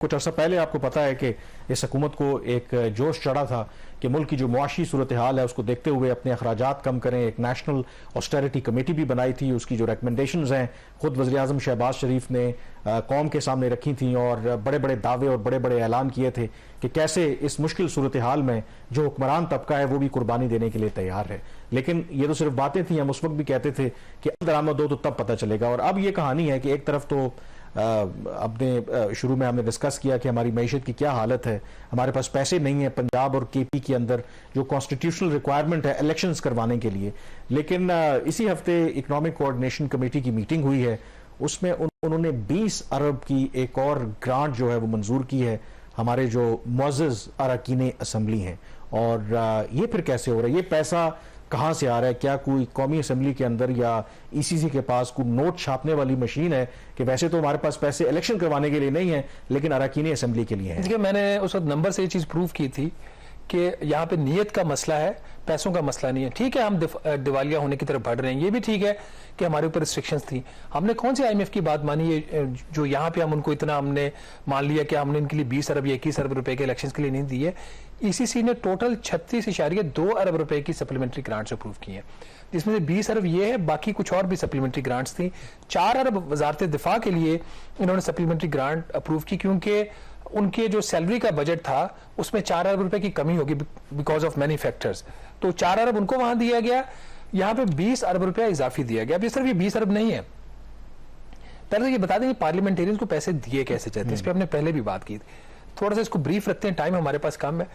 कुछ अर्सा पहले आपको पता है कि इस हुकूमत को एक जोश चढ़ा था कि मुल्क की जो मुआशी सूरत हाल है उसको देखते हुए अपने अखराजात कम करें। एक नेशनल ऑस्टेरिटी कमेटी भी बनाई थी, उसकी जो रिकमेंडेशंस हैं खुद वज़ीर आज़म शहबाज शरीफ ने कौम के सामने रखी थी और बड़े बड़े दावे और बड़े बड़े ऐलान किए थे कि कैसे इस मुश्किल सूरत हाल में जो हुक्मरान तबका है वो भी कुर्बानी देने के लिए तैयार है। लेकिन ये तो सिर्फ बातें थी, हम उस वक्त भी कहते थे कि दरामद हो तो तब पता चलेगा। और अब ये कहानी है कि एक तरफ तो अपने शुरू में हमने डिस्कस किया कि हमारी मईशत की क्या हालत है, हमारे पास पैसे नहीं है पंजाब और केपी के अंदर जो कॉन्स्टिट्यूशनल रिक्वायरमेंट है इलेक्शंस करवाने के लिए। लेकिन इसी हफ्ते इकोनॉमिक कोऑर्डिनेशन कमेटी की मीटिंग हुई है, उसमें उन्होंने 20 अरब की एक और ग्रांट जो है वो मंजूर की है हमारे जो मुअज़्ज़ज़ अरकान असम्बली हैं। और ये फिर कैसे हो रहा है, ये पैसा कहाँ से आ रहा है? क्या कोई कौमी असम्बली के अंदर या ईसीसी के पास कोई नोट छापने वाली मशीन है कि वैसे तो हमारे पास पैसे इलेक्शन करवाने के लिए नहीं है लेकिन अरकान असम्बली के लिए है? देखिए, मैंने उस वक्त नंबर से ये चीज प्रूव की थी कि यहाँ पे नीयत का मसला है, पैसों का मसला नहीं है। ठीक है, हम दिवालिया होने की तरफ बढ़ रहे हैं, ये भी ठीक है कि हमारे ऊपर रिस्ट्रिक्शंस थी। हमने कौन सी IMF की बात मानी है जो यहाँ पे हम उनको इतना हमने मान लिया कि हमने इनके लिए 20 अरब या 21 अरब रुपए के इलेक्शंस के लिए नहीं दिए। ECC ने टोटल 36.2 अरब रुपए की सप्लीमेंट्री ग्रांट्स अप्रूव की हैं, जिसमें से 20 अरब ये है, बाकी कुछ और भी सप्लीमेंट्री ग्रांट्स थी। 4 अरब वजारत दिफा के लिए इन्होंने सप्लीमेंट्री ग्रांट अप्रूव की क्योंकि उनके जो सैलरी का बजट था उसमें 4 अरब रुपए की कमी होगी बिकॉज ऑफ मैनी फैक्टर्स, तो 4 अरब उनको वहां दिया गया, यहाँ पे 20 अरब रुपया इजाफी दिया गया। अब ये सिर्फ ये 20 अरब नहीं है, पहले तो ये बता दें पार्लियामेंटेरियंस को पैसे दिए कैसे जाते हैं, इस पर हमने पहले भी बात की थी। थोड़ा सा इसको ब्रीफ रखते हैं, टाइम हमारे पास कम है।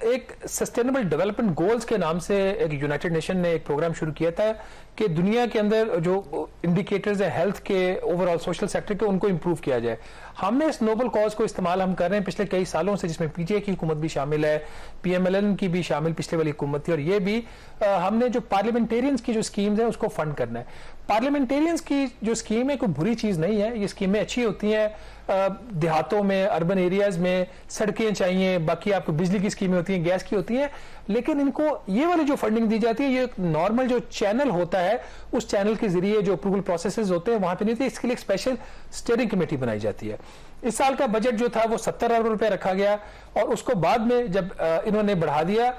एक सस्टेनेबल डेवलपमेंट गोल्स के नाम से एक यूनाइटेड नेशन ने एक प्रोग्राम शुरू किया था कि दुनिया के अंदर जो इंडिकेटर्स है हेल्थ के, ओवरऑल सोशल सेक्टर के, उनको इंप्रूव किया जाए। हमने इस नोबल कॉज को इस्तेमाल हम कर रहे हैं पिछले कई सालों से, जिसमें PTI की हुकूमत भी शामिल है, PMLN की भी शामिल पिछले वाली हुकूमत थी, और ये भी हमने जो पार्लियामेंटेरियंस की जो स्कीम्स है उसको फंड करना है। पार्लियामेंटेरियंस की जो स्कीम है कोई बुरी चीज नहीं है, ये स्कीमें अच्छी होती हैं। देहातों में, अर्बन एरियाज में सड़कें चाहिए, बाकी आपको बिजली की स्कीमें होती हैं, गैस की होती हैं, लेकिन इनको ये वाली जो फंडिंग दी जाती है ये नॉर्मल जो चैनल होता है उस चैनल के जरिए जो अप्रूवल प्रोसेसेस होते हैं वहां पे नहीं थे। इसके लिए एक स्पेशल स्टीयरिंग कमेटी बनाई जाती है। इस साल का बजट जो था वो 70 अरब रुपए रखा गया और उसको बाद में जब इन्होंने बढ़ा दिया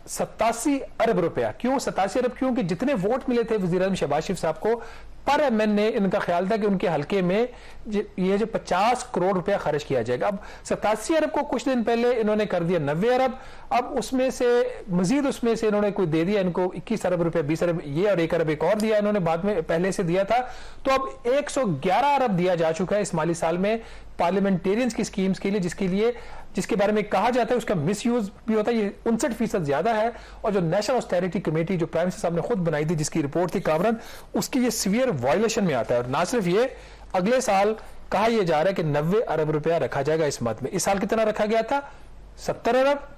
87 अरब रुपया। क्यों 87 अरब? क्योंकि जितने वोट मिले थे वज़ीर आज़म शहबाज शरीफ साहब को पर MN ने, इनका ख्याल था कि उनके हल्के में ये जो 50 करोड़ रुपया खर्च किया जाएगा। अब 87 अरब को कुछ दिन पहले इन्होंने कर दिया 90 अरब। अब उसमें से मजीद उसमें से इन्होंने कोई दे दिया इनको 21 अरब रुपया, 20 अरब ये और 1 अरब एक और दिया इन्होंने बाद में, पहले से दिया था। तो अब 111 अरब दिया जा चुका है इस माली साल में पार्लियामेंटेरियंस की स्कीम्स के लिए, जिसके बारे में कहा जाता है उसका मिसयूज भी होता है। ये 59% ज्यादा है। और जो नेशनल ऑस्टेरिटी कमेटी जो प्राइम मिनिस्टर साहब ने खुद बनाई थी, जिसकी रिपोर्ट थी कावरन, उसकी ये सीवियर वायलेशन में आता है। और ना सिर्फ ये, अगले साल कहा यह जा रहा है कि 90 अरब रुपया रखा जाएगा इस मद में। इस साल कितना रखा गया था? 70 अरब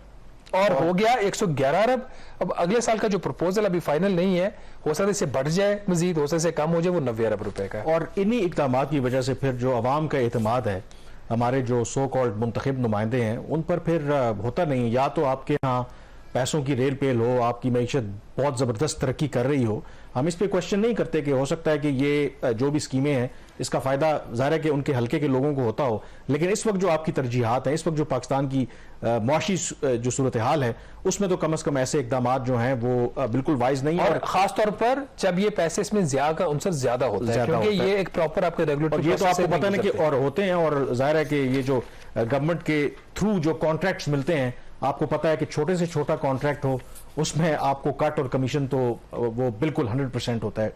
और हो गया 111 अरब। अब अगले साल का जो प्रपोजल अभी फाइनल नहीं है, हो सकता है इससे बढ़ जाए, मजीद हो सकता है कम हो जाए, वो 90 अरब रुपए का। और इन्हीं इक़दामात की वजह से फिर जो अवाम का एतमाद है, हमारे जो सो कॉल्ड मुंतखब नुमाइंदे हैं, उन पर फिर होता नहीं है। या तो आपके यहाँ पैसों की रेल पेल हो, आपकी मईशत बहुत ज़बरदस्त तरक्की कर रही हो, हम इस पे क्वेश्चन नहीं करते कि हो सकता है कि ये जो भी स्कीमें हैं इसका फ़ायदा ज़ाहिर है कि उनके हल्के के लोगों को होता हो, लेकिन इस वक्त जो आपकी तरजीहात हैं, इस वक्त जो पाकिस्तान की मुआशी जो सूरत हाल है, उसमें तो कम अज़ कम ऐसे इक़दामात जो हैं वो बिल्कुल वाइज नहीं है। और खासतौर पर जब ये पैसे इसमें ज़्यादा का अंसर ज़्यादा होता है, क्योंकि ये एक प्रॉपर आपके रेगुलेटरी, ये तो आपको पता नहीं कि और होते हैं। और ज़ाहिर है कि ये जो गवर्नमेंट के थ्रू जो कॉन्ट्रैक्ट्स मिलते हैं, आपको पता है कि छोटे से छोटा कॉन्ट्रैक्ट हो उसमें आपको कट और कमीशन तो वो बिल्कुल 100% होता है।